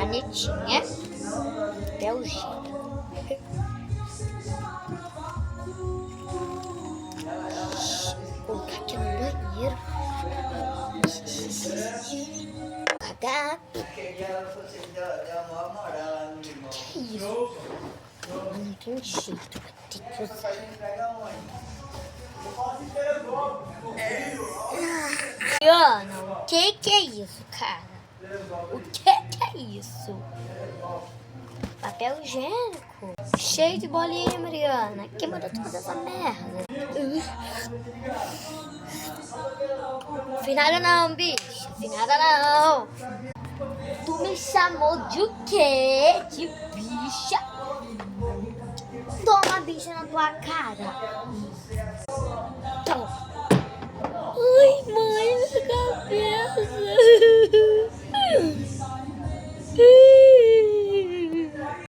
canetinha, papel higiênico. Colocar aqui no banheiro. Cagar. Que é isso? Não tem jeito, vai ter que usar. Mariana, o que é isso, cara? O que é isso? Papel higiênico? Cheio de bolinha, Mariana. Quem mandou toda essa merda? Finada não, bicho. Finada não. Tu me chamou de o quê? De bicha? Toma, bicha, na tua cara. Toma. Ai, mãe, minha cabeça.